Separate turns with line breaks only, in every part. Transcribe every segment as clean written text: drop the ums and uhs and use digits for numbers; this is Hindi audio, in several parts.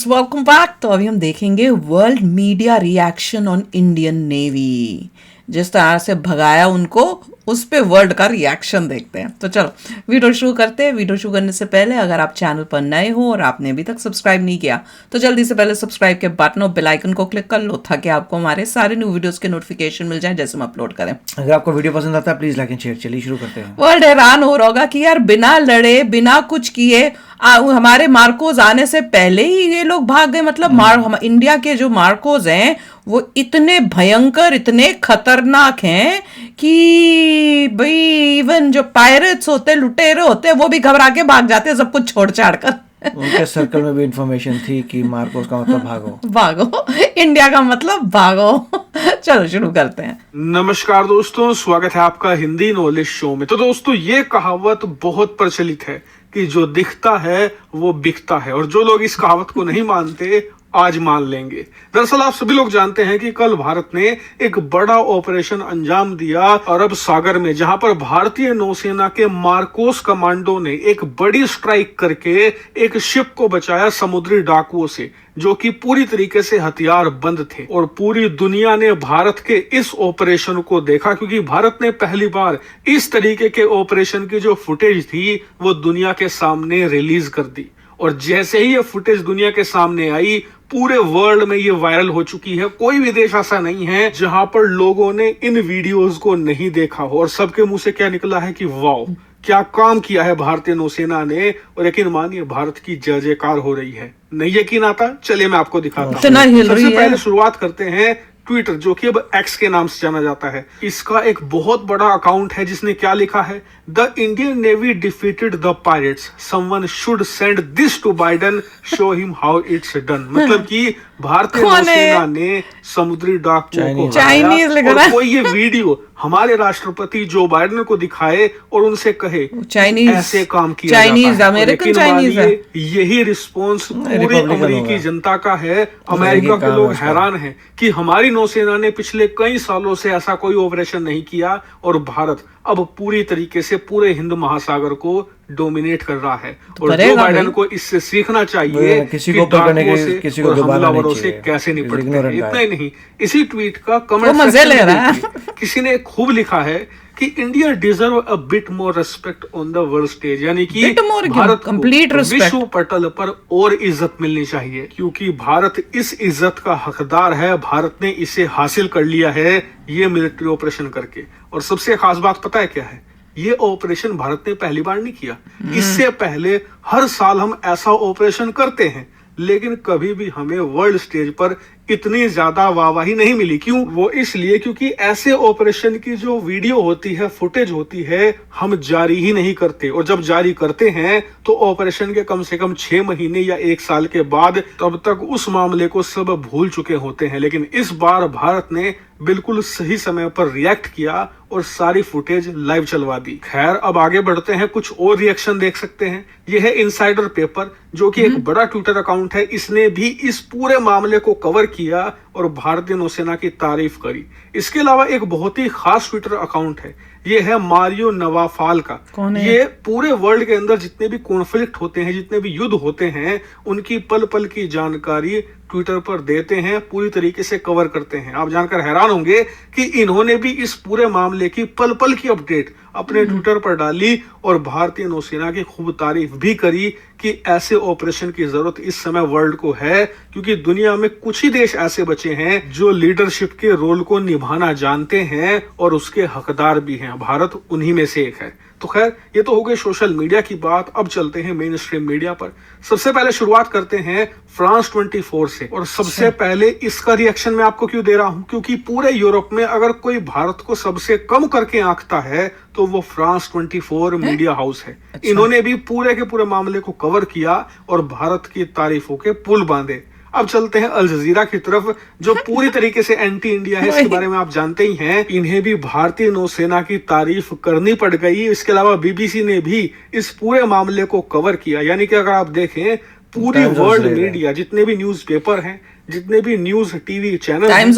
Viewers, welcome back. तो अभी हम देखेंगे world media reaction on Indian navy. जिस तरह से भगाया उनको, उस पे वर्ल्ड का रिएक्शन देखते हैं। तो चलो वीडियो शुरू करते हैं। वीडियो शुरू करने से पहले अगर आप चैनल पर नए हो और आपने अभी तक सब्सक्राइब नहीं किया तो जल्दी से पहले सब्सक्राइब के बटन और बेल आइकन को क्लिक कर लो ताकि आपको हमारे सारे न्यू वीडियोस के नोटिफिकेशन मिल जाए जैसे हम अपलोड करें।
अगर आपको वीडियो पसंद आता है प्लीज लाइक एंड शेयर। चलिए शुरू करते हैं।
वर्ल्ड हैरान हो रहा होगा कि यार बिना लड़े बिना कुछ किए हमारे मार्कोस आने से पहले ही ये लोग भाग गए। मतलब हम इंडिया के जो मार्कोस हैं वो इतने भयंकर, इतने खतरनाक हैं कि भाई इवन जो पायरेट्स होते, लुटेरे होते, वो भी घबरा के भाग जाते हैं सब कुछ छोड़ छाड़ कर।
उनके सर्कल में भी इंफॉर्मेशन थी कि मार्कोस का मतलब भागो
भागो, इंडिया का मतलब भागो। चलो शुरू करते हैं।
नमस्कार दोस्तों, स्वागत है आपका हिंदी नॉलेज शो में। तो दोस्तों, ये कहावत बहुत प्रचलित है कि जो दिखता है वो बिकता है, और जो लोग इस कहावत को नहीं मानते आज मान लेंगे। दरअसल आप सभी लोग जानते हैं कि कल भारत ने एक बड़ा ऑपरेशन अंजाम दिया अरब सागर में, जहां पर भारतीय नौसेना के मार्कोस कमांडो ने एक बड़ी स्ट्राइक करके एक शिप को बचाया समुद्री डाकुओं से, जो कि पूरी तरीके से हथियार बंद थे। और पूरी दुनिया ने भारत के इस ऑपरेशन को देखा, क्योंकि भारत ने पहली बार इस तरीके के ऑपरेशन की जो फुटेज थी वो दुनिया के सामने रिलीज कर दी। और जैसे ही ये फुटेज दुनिया के सामने आई, पूरे वर्ल्ड में ये वायरल हो चुकी है। कोई भी देश ऐसा नहीं है जहां पर लोगों ने इन वीडियोस को नहीं देखा हो, और सबके मुंह से क्या निकला है कि वाओ, क्या काम किया है भारतीय नौसेना ने। और यकीन मानिए, भारत की जय जयकार हो रही है। नहीं यकीन आता? चलिए मैं आपको दिखाता हूँ। सबसे पहले शुरुआत करते हैं ट्विटर, जो कि अब एक्स के नाम से जाना जाता है। इसका एक बहुत बड़ा अकाउंट है जिसने क्या लिखा है, the Indian navy defeated the pirates, someone should send this to Biden, show him how it's done. मतलब कि भारतीय नौसेना ने समुद्री डाकुओं को हराया, और कोई ये वीडियो हमारे राष्ट्रपति जो बाइडेन को दिखाए और उनसे कहे चाइनीज ऐसे काम किया जाता है। यही रिस्पॉन्स पूरी अमेरिकी जनता का है। अमेरिका के लोग हैरान हैं कि हमारी नौसेना ने पिछले कई सालों से ऐसा कोई ऑपरेशन नहीं किया, और भारत अब पूरी तरीके से पूरे हिंद महासागर को डोमिनेट कर रहा है। और जो बाइडेन को इससे सीखना चाहिए
किसी को पकड़ने से किसी को
हमलावरों से कैसे निपटते हैं। इतना ही नहीं, इसी ट्वीट का कमेंट किसी ने खूब लिखा है कि India deserve a bit more respect on the world stage, यानी कि भारत को विश्व पटल पर और इज्जत मिलनी चाहिए, क्योंकि भारत इस इज्जत का हकदार है। भारत ने इसे हासिल कर लिया है ये मिलिट्री ऑपरेशन करके। और सबसे खास बात पता है क्या है, ये ऑपरेशन भारत ने पहली बार नहीं किया। इससे पहले हर साल हम ऐसा ऑपरेशन करते हैं, लेकिन कभी भी हमें वर्ल्ड स्टेज पर इतनी ज्यादा वाहवाही नहीं मिली। क्यों? वो इसलिए क्योंकि ऐसे ऑपरेशन की जो वीडियो होती है, फुटेज होती है, हम जारी ही नहीं करते। और जब जारी करते हैं तो ऑपरेशन के कम से कम 6 महीने या 1 साल के बाद, तब तक उस मामले को सब भूल चुके होते हैं। लेकिन इस बार भारत ने बिल्कुल सही समय पर रिएक्ट किया और सारी फुटेज लाइव चलवा दी। खैर, अब आगे बढ़ते हैं, कुछ और रिएक्शन देख सकते हैं। यह है इनसाइडर पेपर, जो कि एक बड़ा ट्विटर अकाउंट है। इसने भी इस पूरे मामले को कवर किया और भारतीय नौसेना की तारीफ करी। इसके अलावा एक बहुत ही खास ट्विटर अकाउंट है, ये है मारियो नवाफाल का। ये पूरे वर्ल्ड के अंदर जितने भी कॉन्फ्लिक्ट होते हैं, जितने भी युद्ध होते हैं, उनकी पल पल की जानकारी ट्विटर पर देते हैं, पूरी तरीके से कवर करते हैं। आप जानकर हैरान होंगे कि इन्होंने भी इस पूरे मामले की पल पल की अपडेट अपने ट्विटर पर डाली और भारतीय नौसेना की खूब तारीफ भी करी कि ऐसे ऑपरेशन की जरूरत इस समय वर्ल्ड को है, क्योंकि दुनिया में कुछ ही देश ऐसे बचे हैं जो लीडरशिप के रोल को निभाना जानते हैं और उसके हकदार भी हैं। भारत उन्हीं में से एक है। तो खैर, ये तो हो गई सोशल मीडिया की बात। अब चलते हैं मेन स्ट्रीम मीडिया पर। सबसे पहले शुरुआत करते हैं फ्रांस 24 से। और सबसे पहले इसका रिएक्शन मैं आपको क्यों दे रहा हूं, क्योंकि पूरे यूरोप में अगर कोई भारत को सबसे कम करके आंकता है तो वो फ्रांस 24 मीडिया हाउस है। इन्होंने भी पूरे के पूरे मामले को कवर किया और भारत की तारीफों के पुल बांधे। अब चलते हैं अल जजीरा की तरफ, जो पूरी तरीके से एंटी इंडिया है। इसके बारे में आप जानते ही हैं। इन्हें भी भारतीय नौसेना की तारीफ करनी पड़ गई। इसके अलावा बीबीसी ने भी इस पूरे मामले को कवर किया। यानी कि अगर आप देखें, पूरी वर्ल्ड मीडिया, जितने भी न्यूज पेपर हैं, जितने भी न्यूज टीवी चैनल,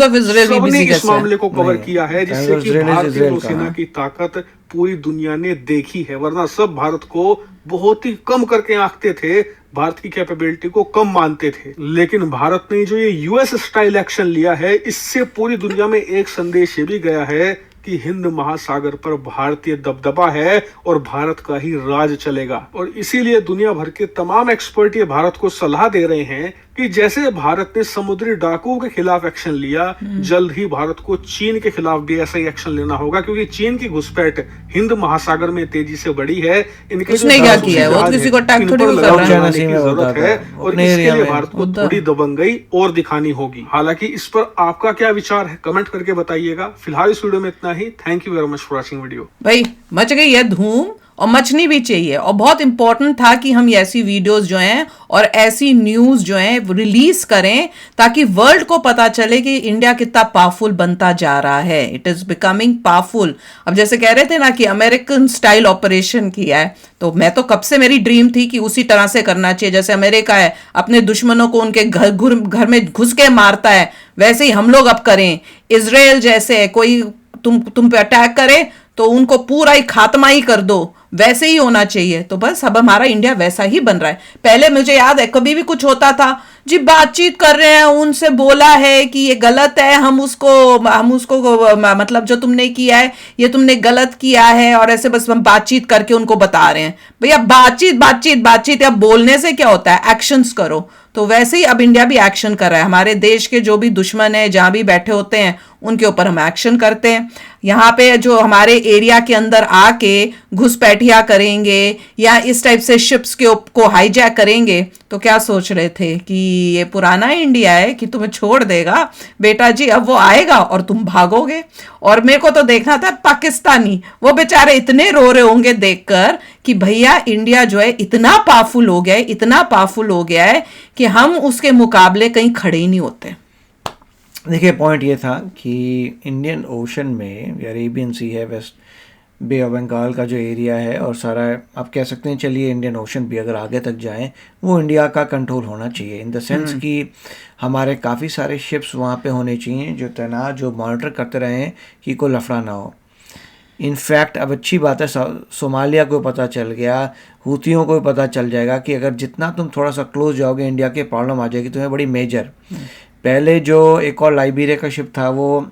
सबने इस मामले को कवर किया है, जिससे कि भारतीय नौसेना की ताकत पूरी दुनिया ने देखी है, वरना सब भारत को बहुत ही कम करके आंकते थे, भारत की कैपेबिलिटी को कम मानते थे। लेकिन भारत ने जो ये यूएस स्टाइल एक्शन लिया है, इससे पूरी दुनिया में एक संदेश ये भी गया है कि हिंद महासागर पर भारतीय दबदबा है और भारत का ही राज चलेगा। और इसीलिए दुनिया भर के तमाम एक्सपर्ट ये भारत को सलाह दे रहे हैं कि जैसे भारत ने समुद्री डाकुओं के खिलाफ एक्शन लिया, जल्द ही भारत को चीन के खिलाफ भी ऐसा ही एक्शन लेना होगा, क्योंकि चीन की घुसपैठ हिंद महासागर में तेजी से बढ़ी है। इनके
उसने क्या किया है, वो किसी को अटैक थोड़ी कर रहा
है, जरूरत है और इसके लिए भारत को थोड़ी दबंगई और दिखानी होगी। हालांकि इस पर आपका क्या विचार है, कमेंट करके बताइएगा। फिलहाल इस वीडियो में इतना ही। Thank you very much for watching video.
भाई मच गई है धूम, और मचनी भी चाहिए, और बहुत इंपॉर्टेंट था कि हम ऐसी वीडियोस जो हैं और ऐसी न्यूज जो हैं रिलीज करें, ताकि वर्ल्ड को पता चले कि इंडिया कितना पावरफुल बनता जा रहा है। It is becoming powerful. अब जैसे कह रहे थे ना कि अमेरिकन स्टाइल ऑपरेशन किया है, तो मैं तो कब से मेरी ड्रीम थी कि उसी तरह से करना चाहिए। जैसे अमेरिका है अपने दुश्मनों को उनके घर में घुस के मारता है, वैसे ही हम लोग अब करें। इजराइल जैसे है, कोई तुम पे अटैक करे तो उनको पूरा ही खात्मा ही कर दो, वैसे ही होना चाहिए। तो बस अब हमारा इंडिया वैसा ही बन रहा है। पहले मुझे याद है कभी भी कुछ होता था जी, बातचीत कर रहे हैं, उनसे बोला है कि ये गलत है, हम उसको मतलब जो तुमने किया है ये तुमने गलत किया है, और ऐसे बस हम बातचीत करके उनको बता रहे हैं। भैया बातचीत या बोलने से क्या होता है, एक्शंस करो। तो वैसे ही अब इंडिया भी एक्शन कर रहा है। हमारे देश के जो भी दुश्मन है जहां भी बैठे होते हैं उनके ऊपर हम एक्शन करते हैं। यहाँ पे जो हमारे एरिया के अंदर आके घुसपैठिया करेंगे या इस टाइप से शिप्स को हाईजैक करेंगे, तो क्या सोच रहे थे कि ये पुराना इंडिया है कि तुम्हें छोड़ देगा? बेटा जी अब वो आएगा और तुम भागोगे। और मेरे को तो देखना था पाकिस्तानी, वो बेचारे इतने रो रहे होंगे देखकर कि भैया इंडिया जो है इतना पावरफुल हो गया है कि हम उसके मुकाबले कहीं खड़े ही नहीं होते।
देखिए पॉइंट ये था कि इंडियन ओशन में अरेबियन सी है, वेस्ट बे ऑफ बंगाल का जो एरिया है, और सारा आप कह सकते हैं चलिए इंडियन ओशन भी अगर आगे तक जाएं वो इंडिया का कंट्रोल होना चाहिए, इन द सेंस कि हमारे काफ़ी सारे शिप्स वहाँ पे होने चाहिए जो तैनात, जो मॉनिटर करते रहें कि कोई लफड़ा ना हो। इनफैक्ट अब अच्छी बात है सोमालिया को पता चल गया, हूतियों को भी पता चल जाएगा कि अगर जितना तुम थोड़ा सा क्लोज जाओगे इंडिया के प्रॉब्लम आ जाएगी तुम्हें बड़ी मेजर। पहले जो एक और लाइबेरिया का शिप था वो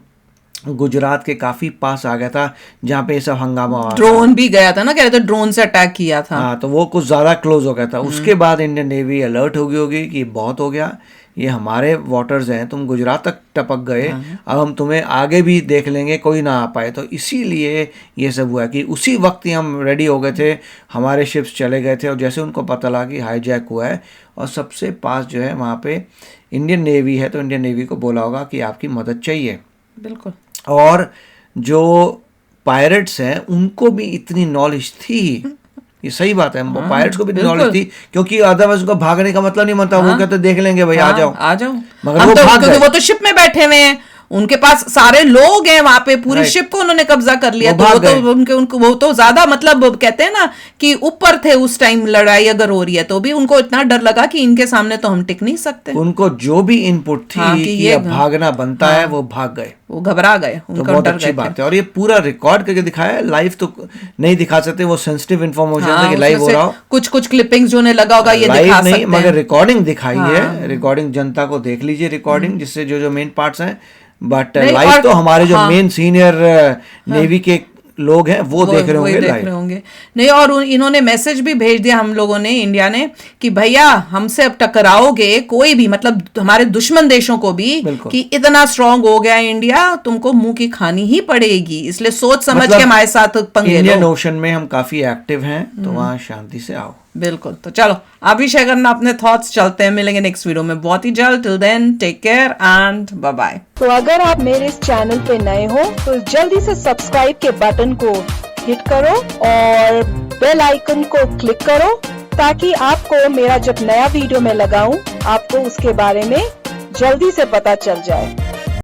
गुजरात के काफ़ी पास आ गया था जहाँ पे ये सब हंगामा हुआ,
ड्रोन भी गया था ना, कह रहे थे ड्रोन से अटैक किया था।
हाँ, तो वो कुछ ज़्यादा क्लोज हो गया था। उसके बाद इंडियन नेवी अलर्ट हो गई होगी कि बहुत हो गया, ये हमारे वाटर्स हैं, तुम गुजरात तक टपक गए, अब हम तुम्हें आगे भी देख लेंगे, कोई ना आ पाए। तो इसीलिए ये सब हुआ कि उसी वक्त ही हम रेडी हो गए थे, हमारे शिप्स चले गए थे, और जैसे उनको पता लगा कि हाईजैक हुआ है और सबसे पास जो है वहाँ पे इंडियन नेवी है, तो इंडियन नेवी को बोला होगा कि आपकी मदद चाहिए।
बिल्कुल।
और जो पायरेट्स हैं उनको भी इतनी नॉलेज थी, ये सही बात है, पायरेट्स को भी नॉलेज थी, क्योंकि अदरवाइज उनको भागने का मतलब नहीं बनता। वो कहते देख लेंगे भाई, आ जाओ मगर वो भाग गए।
वो तो शिप में बैठे हुए हैं, उनके पास सारे लोग हैं वहां पे, पूरी शिप को उन्होंने कब्जा कर लिया। तो वो तो ज्यादा मतलब कहते हैं ना कि ऊपर थे उस टाइम, लड़ाई अगर हो रही है तो भी उनको इतना डर लगा कि इनके सामने तो हम टिक नहीं सकते।
उनको जो भी इनपुट थी कि ये भागना बनता है, वो भाग गए,
वो घबरा गए,
तो बहुत अच्छी बात है। और ये पूरा रिकॉर्ड करके दिखाया है, लाइव तो नहीं दिखा सकते, वो सेंसिटिव इन्फॉर्मेशन है कि लाइव हो रहा हो।
कुछ क्लिपिंग्स जो ने लगा होगा ये दिखा सकते हैं,
मगर रिकॉर्डिंग दिखाई है, रिकॉर्डिंग जनता को देख लीजिए रिकॉर्डिंग, जिससे जो मेन पार्ट्स हैं। बट लाइव तो हमारे जो मेन सीनियर नेवी के लोग हैं वो देख रहे होंगे।
नहीं, और इन्होंने मैसेज भी भेज दिया हम लोगों ने, इंडिया ने, कि भैया हमसे अब टकराओगे कोई भी, मतलब हमारे दुश्मन देशों को भी, कि इतना स्ट्रांग हो गया इंडिया, तुमको मुंह की खानी ही पड़ेगी, इसलिए सोच समझ के हमारे साथ पंगे लो।
इंडियन ओशन में हम काफी एक्टिव हैं, तो वहाँ शांति से आओ।
बिल्कुल। तो चलो आप भी शेयर करना अपने थॉट्स, चलते हैं, मिलेंगे नेक्स्ट वीडियो में बहुत ही जल्द। Till then take care and bye bye.
तो अगर आप मेरे इस चैनल पे नए हो तो जल्दी से सब्सक्राइब के बटन को हिट करो और बेल आइकन को क्लिक करो, ताकि आपको मेरा जब नया वीडियो मैं लगाऊं आपको उसके बारे में जल्दी से पता चल जाए।